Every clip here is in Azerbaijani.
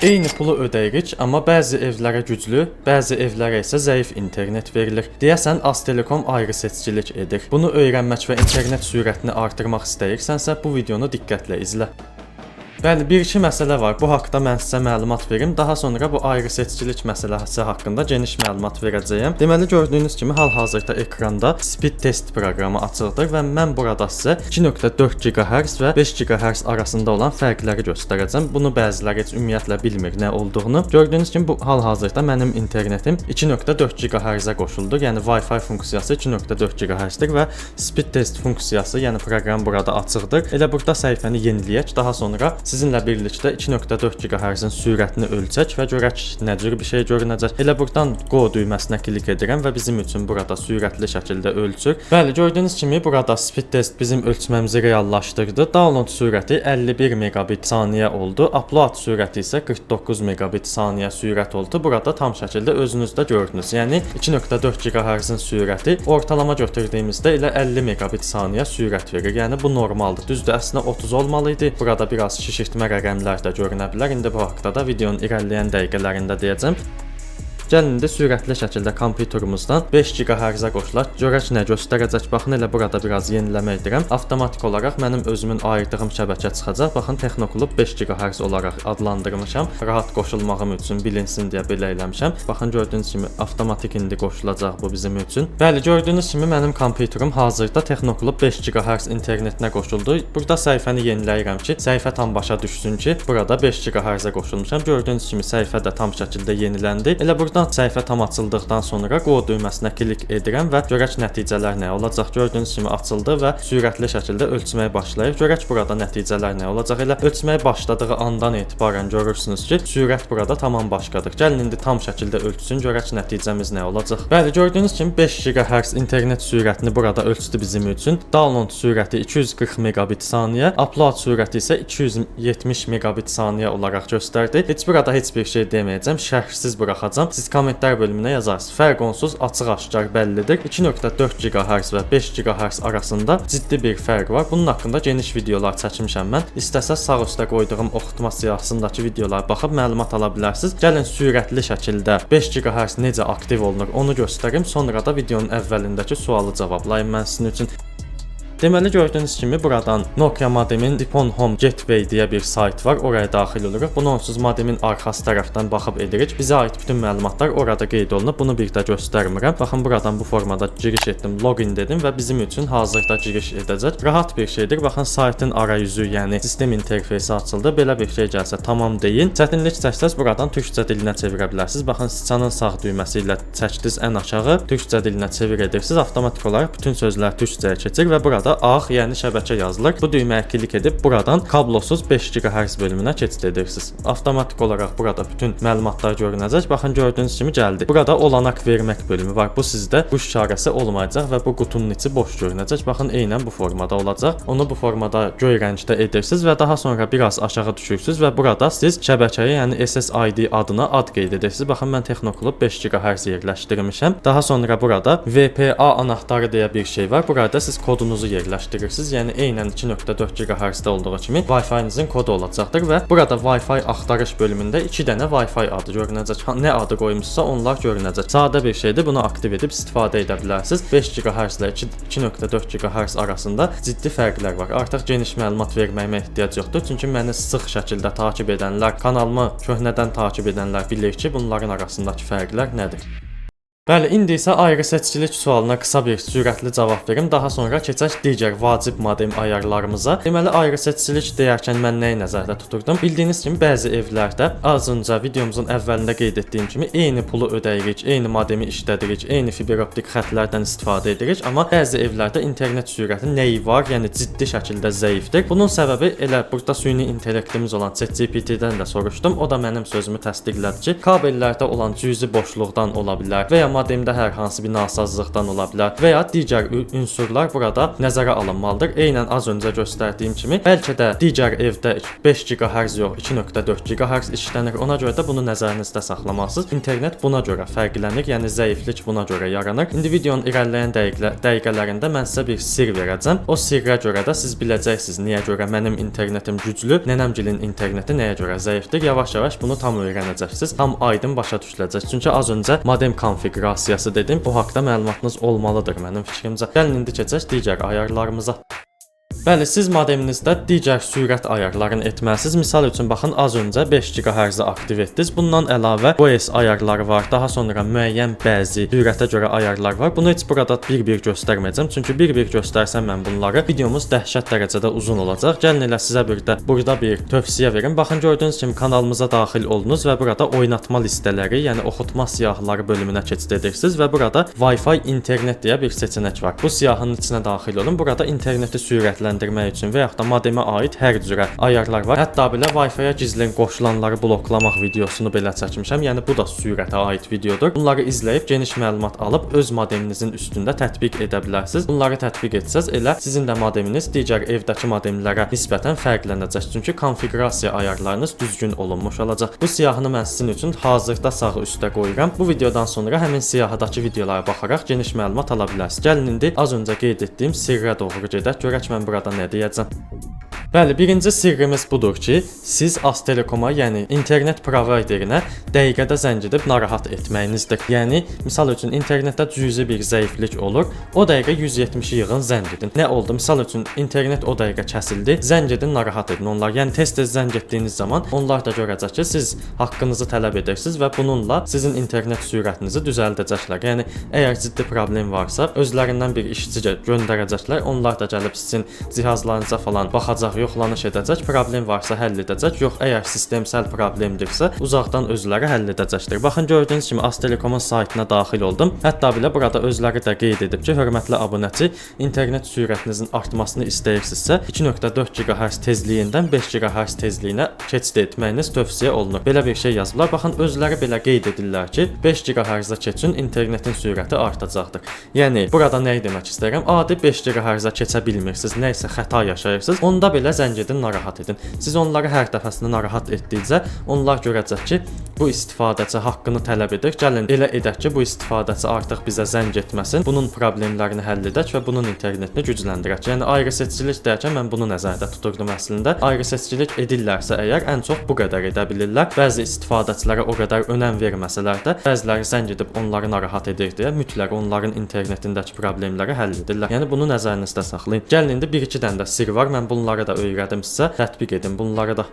Eyni pulu ödəyirik, amma bəzi evlərə güclü, bəzi evlərə isə zəif internet verilir. Deyəsən Aztelekom ayrı seçicilik edir. Bunu öyrənmək və internet sürətini artırmaq istəyirsənsə, bu videonu diqqətlə izlə. Bəli, bir-iki məsələ var. Bu haqqda mən sizə məlumat verim. Daha sonra bu ayrı seçicilik məsələsi haqqında geniş məlumat verəcəyəm. Deməli, gördüyünüz kimi hal-hazırda ekranda Speed Test proqramı açıqdır və mən burada sizə 2.4 GHz və 5 GHz arasında olan fərqləri göstərəcəm. Bunu bəziləri heç ümumiyyətlə bilmir nə olduğunu. Gördüyünüz kimi bu hal-hazırda mənim internetim 2.4 GHz-ə qoşuldu. Yəni Wi-Fi funksiyası 2.4 GHz-dir və Speed Test funksiyası, yəni proqram burada açıqdır. Elə burada səhifəni yeniləyək, daha sonra sizinlə birlikdə 2.4 GHz-in sürətini ölçək və görək nə cür bir şey görünəcək. Elə buradan Go düyməsinə klik edirəm və bizim üçün burada sürətli şəkildə ölçür. Bəli, gördüyünüz kimi burada Speed Test bizim ölçməmizi reallaşdırdı. Download sürəti 51 megabit saniyə oldu. Upload sürəti isə 49 megabit saniyə sürət oldu. Burada tam şəkildə özünüzdə gördünüz. Yəni 2.4 GHz-in sürəti ortalama götürdüyümüzdə elə 50 megabit saniyə sürət verir. Yəni bu normaldır. Düzdür, əslində 30 olmalı idi. Burada biraz şişirtmə rəqəmlər də görünə bilər. İndi bu haqqda da videonun irəliləyən dəqiqələrində deyəcəm. Gəlin indi sürətli şəkildə kompüterimizdən 5 GHz-ə qoşulaq. Görək nə göstərəcək. Baxın, elə burada biraz yeniləmə edirəm. Avtomatik olaraq mənim özümün ayırdığım şəbəkə çıxacaq. Baxın, Texnoklub 5 GHz olaraq adlandırmışam. Rahat qoşulmağım üçün bilinsin deyə belə eləmişəm. Baxın, gördüyünüz kimi avtomatik indi qoşulacaq bu bizim üçün. Bəli, gördüyünüz kimi mənim kompüterim hazırda Texnoklub 5 GHz internetinə qoşuldu. Burada səhifəni yeniləyirəm ki, səhifə tam başa düşsün ki, burada 5 GHz-ə qoşulmuşam. Gördüyünüz kimi səhifə də tam şəkildə yeniləndi. Elə burada səhifə tam açıldıqdan sonra Go düyməsinə klik edirəm və görək nəticələr nə olacaq. Gördüyünüz kimi açıldı və sürətli şəkildə ölçməyə başlayır. Görək burada nəticələr nə olacaq. Elə ölçməyə başladığı andan etibarən görürsünüz ki, sürət burada tamam başqadır. Gəlin indi tam şəkildə ölçsün, görək nəticəmiz nə olacaq. Bəli, gördüyünüz kimi 5 GHz internet sürətini burada ölçdü bizim üçün. Download sürəti 240 megabit saniyə, upload sürəti isə 270 megabit saniyə olaraq göstərdi. Burada heç bir şey deməyəcəm, şərhsiz buraxacam. Siz kommentlər bölümünə yazarsınız. Fərq onsuz açıq-aşkar bəllidir. 2.4 GHz və 5 GHz arasında ciddi bir fərq var. Bunun haqqında geniş videolar çəkmişəm mən. İstəsəz sağ üstə qoyduğum oxutma siyahısındakı videolara baxıb məlumat ala bilərsiniz. Gəlin sürətli şəkildə 5 GHz necə aktiv olunur onu göstərim. Sonra da videonun əvvəlindəki sualı cavablayım mən sizin üçün. Deməli, gördüyünüz kimi buradan Nokia modemin Dipon Home Gateway deyə bir sayt var. Oraya daxil oluruq. Bunu onsuz modemin arxası tərəfdən baxıb edirik. Bizə aid bütün məlumatlar orada qeyd olunub. Bunu bir də göstərmirəm. Baxın, buradan bu formada giriş etdim, login dedim və bizim üçün hazırda giriş edəcək. Rahat bir şeydir. Baxın, saytın arayüzü, yəni sistem interfeysi açıldı. Belə bir şey gəlsə tamam deyin. Çətinlik çəksəz buradan türkcə dilinə çevirə bilərsiniz. Baxın, siçanın sağ düyməsi ilə çəkdiniz ən aşağı, türkcə dilinə çevir edirsiniz. Avtomatik olaraq bütün sözlər türkcəyə keçir və burada ağ, yəni şəbəkə yazılır. Bu düyməyə klik edib buradan kablosuz 5 GHz bölümünə keçid edirsiniz. Avtomatik olaraq burada bütün məlumatlar görünəcək. Baxın, gördüyünüz kimi gəldi. Burada olanak vermək bölümü var. Bu sizdə quş işarəsi olmayacaq və bu qutunun içi boş görünəcək. Baxın, eynən bu formada olacaq. Onu bu formada göy rəngdə edirsiniz və daha sonra biraz aşağı düşürsüz və burada siz şəbəkəyə, yəni SSID adına ad qeyd edirsiniz. Baxın, mən Texnoklub 5 GHz yerləşdirmişəm. Daha sonra burada VPA anahtarı deyə bir şey var. Burada siz kodunuzu yerləşdirirsiniz. Yəni eynən 2.4 GHz-də olduğu kimi Wi-Fi-nizin kodu olacaqdır və burada Wi-Fi axtarış bölümündə 2 dənə Wi-Fi adı görünəcək. Nə adı qoymusunuzsa onlar görünəcək. Sadə bir şeydir. Bunu aktiv edib istifadə edə bilərsiniz. 5 GHz ilə 2.4 GHz arasında ciddi fərqlər var. Artıq geniş məlumat verməyimə ehtiyac yoxdur. Çünki məni sıx şəkildə takib edənlər, kanalımı köhnədən takib edənlər bilir ki, bunların arasındakı fərqlər nədir. Bəli, indi isə ayrı seçicilik sualına qısa bir sürətli cavab verim. Daha sonra keçək digər vacib modem ayarlarımıza. Deməli, ayrı seçicilik deyərkən mən nəyi nəzərdə tuturdum? Bildiyiniz kimi bəzi evlərdə az öncə videomuzun əvvəlində qeyd etdiyim kimi eyni pulu ödəyirik, eyni modemi işlədirik, eyni fiber optik xətlərdən istifadə edirik, amma bəzi evlərdə internet sürəti nəyi var, yəni ciddi şəkildə zəifdir. Bunun səbəbi elə burada süni intellektimiz olan ChatGPT-dən də soruşdum. O da mənim sözümü təsdiqlədi ki, kabellərdə olan cüzi boşluqdan ola bilər və ya modemdə hər hansı bir nasazlıqdan ola bilər və ya digər unsurlar burada nəzərə alınmalıdır. Eynən az öncə göstərdiyim kimi, bəlkə də digər evdə 5 GHz yox, 2.4 GHz işlənir. Ona görə də bunu nəzərinizdə saxlamalısınız. İnternet buna görə fərqlənir, yəni zəiflik buna görə yaranır. İndi videonun irəliləyən dəqiqələrində mən sizə bir sirr verəcəm. O sirrə görə də siz biləcəksiniz niyə görə mənim internetim güclü, nənəmgilin interneti nəyə görə zəifdir. Yavaş-yavaş bunu tam öyrənəcəksiniz. Tam aydın başa düşüləcək. Çünki az öncə modem konfiqurasiyası dedim. Bu haqqda məlumatınız olmalıdır mənim fikrimcə. Gəlin indi keçək digər ayarlarımıza. Bəli, siz modeminizdə digər sürət ayarlarını etməlisiniz. Misal üçün, baxın, az öncə 5 GHz-i aktiv etdiniz. Bundan əlavə OS ayarları var. Daha sonra müəyyən bəzi sürətə görə ayarlar var. Bunu heç burada bir-bir göstərməyəcəm. Çünki bir-bir göstərsəm mən bunları, videomuz dəhşət dərəcədə uzun olacaq. Gəlin elə sizə burada bir tövsiyə verim. Baxın, gördüyünüz kimi kanalımıza daxil oldunuz və burada oynatma listələri, yəni oxutma siyahıları bölümünə keçid edirsiniz və burada Wi-Fi internet deyə bir seçənək var. Bu siyahının içinə daxil olun. Burada interneti sürətləndirmək üçün və yaxud da modemə aid hər cürə ayarlar var. Hətta belə Wi-Fi-yə gizlin qoşulanları bloklamaq videosunu belə çəkmişəm. Yəni bu da sürətə aid videodur. Bunları izləyib geniş məlumat alıb öz modeminizin üstündə tətbiq edə bilərsiniz. Bunları tətbiq etsəz elə sizin də modeminiz digər evdəki modemlərə nisbətən fərqlənəcək. Çünki konfiqurasiya ayarlarınız düzgün olunmuş olacaq. Bu siyahını mən sizin üçün hazırda sağ üstə qoyuram. Bu videodan sonra həmin siyahıdakı videolara baxaraq geniş məlumat ala bilərsiniz. Gəlin indi az öncə qeyd etdiyim sirrə doğru gedək. Görək mən burada nə deyəcəm. Bəli, birinci sirrimiz budur ki, siz Aztelekoma, yəni internet provayderinə dəqiqədə zəng edib narahat etməyinizdir. Yəni, misal üçün internetdə cüzi bir zəiflik olur, o dəqiqə 170-i yığın zəng edin. Nə oldu? Misal üçün internet o dəqiqə kəsildi, zəng edin, narahat edin onlar. Yəni tez-tez zəng etdiyiniz zaman onlar da görəcək ki, siz haqqınızı tələb edirsiniz və bununla sizin internet sürətinizi düzəldəcəklər. Yəni əgər ciddi problem varsa, özlərindən bir işçi göndərəcəklər, onlar da gəlib sizin cihazlarınıza falan baxacaq, yoxlanış edəcək, problem varsa həll edəcək, yox əgər sistemsel problemdirsə, uzaqdan özləri həll edəcəkdir. Baxın, gördüyünüz kimi Aztelekomun saytına daxil oldum. Hətta belə burada özləri də qeyd edib ki, hörmətli abunəçi, internet sürətinizin artmasını istəyirsinizsə, 2.4 GHz tezliyindən 5 GHz tezliyinə keçid etməyiniz tövsiyə olunur. Belə bir şey yazıblar. Baxın, özləri belə qeyd edirlər ki, 5 GHz-ə keçin, internetin sürəti artacaqdır. Yəni, burada nə demək istəyirəm? Adi 5 GHz-ə keçə bilmirsiniz, nə isə xəta yaşayırsınız. Onda belə zəng edin, narahat edin. Siz onları hər dəfəsində narahat etdikcə, onlar görəcək ki, bu istifadəçi haqqını tələb edir. Gəlin elə edək ki, bu istifadəçi artıq bizə zəng etməsin, bunun problemlərini həll edək və bunun internetini gücləndirək. Yəni ayrı seçicilik deyərkən mən bunu nəzərdə tuturdum əslində. Ayrı seçicilik edirlərsə əgər ən çox bu qədər edə bilirlər. Bəzi istifadəçilərə o qədər önəm verməsələr də, bəziləri zəng edib onları narahat edir deyə mütləq onların internetindəki problemləri həll edirlər. Yəni bunu nəzərinizdə saxlayın. Gəlin indi 1-2 dənə də sirr var. Mən bunları da öyrədim sizə. Tətbiq edin bunları da.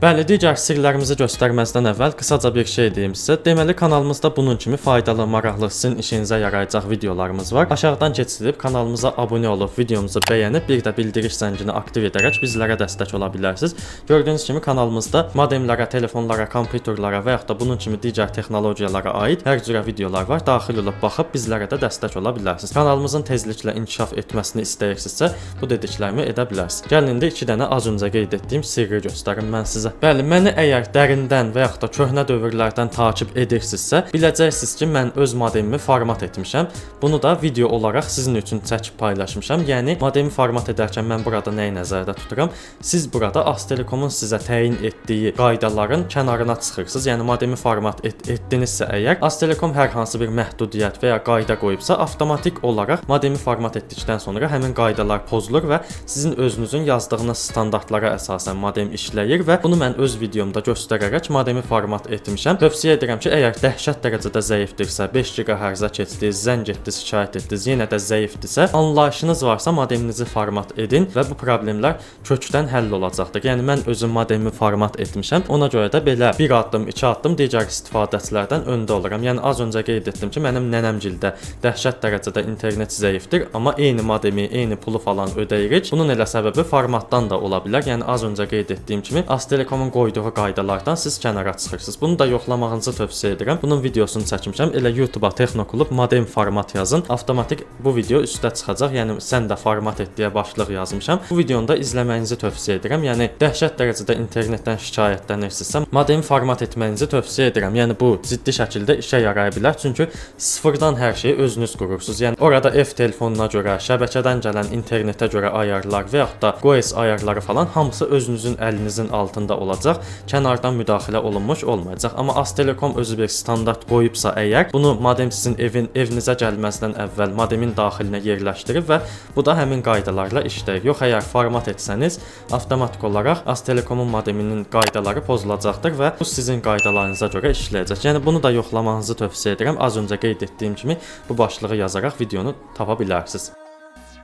Bəli, digər sirlərimizi göstərməzdən əvvəl qısaca bir şey deyim sizə. Deməli, kanalımızda bunun kimi faydalı, maraqlı, sizin işinizə yarayacaq videolarımız var. Aşağıdan keçidib kanalımıza abunə olub, videomuzu bəyənib, bir də bildiriş zəngini aktiv edərək bizlərə dəstək ola bilərsiniz. Gördüyünüz kimi kanalımızda modemlərə, telefonlara, kompüterlərə və yaxud da bunun kimi digər texnologiyalara aid hər cürə videolar var. Daxil olub baxıb bizlərə də dəstək ola bilərsiniz. Kanalımızın tezliklə inkişaf etməsini istəyirsinizsə, bu dediklərimi edə bilərsiniz. Gəlin indi 2 dənə az öncə qeyd etdiyim sirri göstərim mən sizə. Bəli, məni əgər dərindən və yaxud da köhnə dövrlərdən takib edirsinizsə, biləcəksiniz ki, mən öz modemimi format etmişəm. Bunu da video olaraq sizin üçün çəkib paylaşmışam. Yəni modemi format edərkən mən burada nəyi nəzərdə tuturam? Siz burada Aztelekomun sizə təyin etdiyi qaydaların kənarına çıxırsınız. Yəni modemi format etdinizsə əgər, Aztelekom hər hansı bir məhdudiyyət və ya qayda qoyubsa, avtomatik olaraq modemi format etdikdən sonra həmin qaydalar pozulur və sizin özünüzün yazdığınız standartlara əsasən modem işləyir və bunu mən öz videomda göstərərək modemi format etmişəm. Tövsiyə edirəm ki, əgər dəhşət dərəcədə zəifdirsə, 5 GHz-ə keçdiniz, zəng etdiniz, şikayət etdiniz, yenə də zəifdirsə, anlayışınız varsa modeminizi format edin və bu problemlər kökdən həll olacaqdır. Yəni mən özüm modemimi format etmişəm. Ona görə də belə 1 addım, 2 addım digər istifadəçilərdən öndə oluram. Yəni az öncə qeyd etdim ki, mənim nənəmgildə dəhşət dərəcədə internet zəifdir, amma eyni modemi, eyni pulu falan ödəyirik. Bunun elə səbəbi formatdan da ola bilər. Yəni az öncə qeyd etdiyim kimi, Aztelekom Aztelekomun qoyduğu qaydalardan siz kənara çıxırsınız. Bunu da yoxlamağınızı tövsiyə edirəm. Bunun videosunu çəkmişəm. Elə YouTube-a Texnoklub modem format yazın. Avtomatik bu video üstə çıxacaq. Yəni sən də format et deyə başlıq yazmışam. Bu videonu da izləməyinizi tövsiyə edirəm. Yəni dəhşət dərəcədə internetdən şikayətlənirsinizsə, modemi format etməyinizi tövsiyə edirəm. Yəni bu ciddi şəkildə işə yaraya bilər. Çünki sıfırdan hər şeyi özünüz qurursunuz. Yəni orada ev telefonuna görə, şəbəkədən gələn internetə görə ayarlar və yaxud da QoS ayarları falan hamısı özünüzün əlinizin altında olacaq. Kənardan müdaxilə olunmuş olmayacaq. Amma Aztelekom özü bir standart qoyubsa əgər, bunu modem sizin evinizə gəlməzdən əvvəl modemin daxilinə yerləşdirib və bu da həmin qaydalarla işləyir. Yox, əgər format etsəniz, avtomatik olaraq Aztelekomun modeminin qaydaları pozulacaqdır və bu sizin qaydalarınıza görə işləyəcək. Yəni bunu da yoxlamanızı tövsiyə edirəm. Az öncə qeyd etdiyim kimi bu başlığı yazaraq videonu tapa bilərsiniz.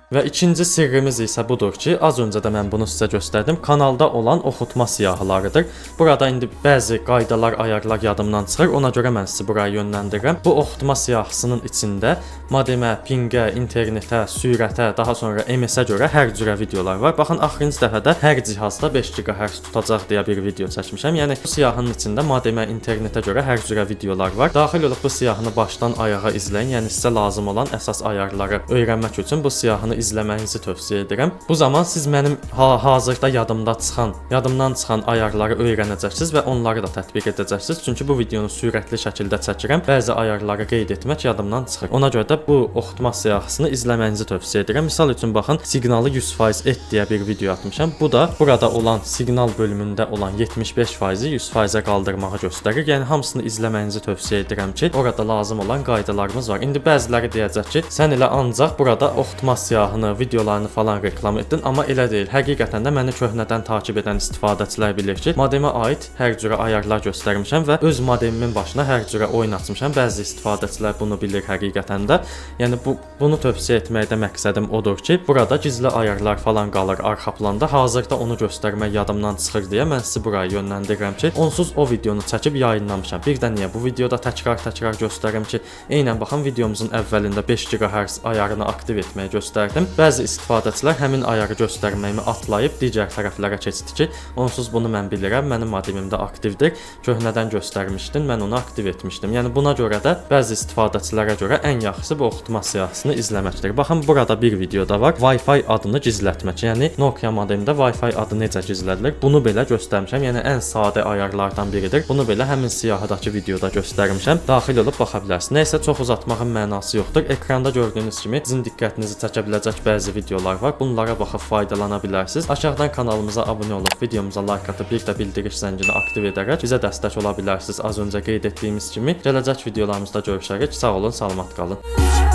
Və ikinci sirrimiz isə budur ki, az öncə də mən bunu sizə göstərdim. Kanalda olan oxutma siyahılarıdır. Burada indi bəzi qaydalar, ayarlar yadımdan çıxır. Ona görə mən sizi buraya yönləndirirəm. Bu oxutma siyahısının içində modemə, pingə, internetə, sürətə, daha sonra MS-ə görə hər cürə videolar var. Baxın, axırıncı dəfədə hər cihazda 5 GHz tutacaq deyə bir video çəkmişəm. Yəni bu siyahının içində modemə, internetə görə hər cürə videolar var. Daxil olub bu siyahını başdan ayağa izləyin. Yəni sizə lazım olan əsas ayarları öyrənmək üçün bu siyahını izləməyinizi tövsiyə edirəm. Bu zaman siz mənim hazırda yadımdan çıxan ayarları öyrənəcəksiniz və onları da tətbiq edəcəksiniz. Çünki bu videonu sürətli şəkildə çəkirəm. Bəzi ayarları qeyd etmək yadımdan çıxır. Ona görə də bu oxutma siyahısını izləməyinizi tövsiyə edirəm. Misal üçün baxın, siqnalı 100% et deyə bir video atmışam. Bu da burada olan siqnal bölümündə olan 75%-i 100%-ə qaldırmağı göstərir. Yəni hamısını izləməyinizi tövsiyə edirəm ki, orada lazım olan qaydalarımız var. İndi bəziləri deyəcək ki, sən elə ancaq burada oxutma siyahısını, videolarını falan reklam etdin, amma elə deyil. Həqiqətən də məni köhnədən takib edən istifadəçilər bilir ki, modemə aid hər cürə ayarlar göstərmişəm və öz modemimin başına hər cürə oyun açmışam. Bəzi istifadəçilər bunu bilir həqiqətən də. Yəni bunu tövsiyə etməkdə məqsədim odur ki, burada gizli ayarlar falan qalır arxa planda. Hazırda onu göstərmək yadımdan çıxır deyə mən sizi buraya yönləndirirəm ki, onsuz o videonu çəkib yayınlamışam. Bir də niyə bu videoda təkrar göstərim ki, eynən baxın, videomuzun əvvəlində 5 GHz ayarını aktiv etməyə göstərdim. Bəzi istifadəçilər həmin ayarı göstərməyimi atlayıb digər tərəflərə keçdi ki, onsuz bunu mən bilirəm, mənim modemimdə aktivdir, köhnədən göstərmişdin, mən onu aktiv etmişdim. Yəni buna görə də bəzi istifadəçilərə görə ən yaxşısı bu oxutma siyahısını izləməkdir. Baxın, burada bir videoda var, Wi-Fi adını gizlətmək. Yəni Nokia modemdə Wi-Fi adı necə gizlədilir? Bunu belə göstərmişəm. Yəni ən sadə ayarlardan biridir. Bunu belə həmin siyahıdakı videoda göstərmişəm. Daxil olub baxa bilərsiniz. Nəysə, çox uzatmağın mənası yoxdur. Ekranda gördüyünüz kimi sizin diqqətinizi çəkə biləcək bəzi videolar var. Bunlara baxıb faydalana bilərsiniz. Aşağıdan kanalımıza abunə olub, videomuza like atıb, bir də bildiriş zəngini aktiv edərək bizə dəstək ola bilərsiniz. Az öncə qeyd etdiyimiz kimi gələcək videolarımızda görüşərik. Sağ olun, salamat qalın.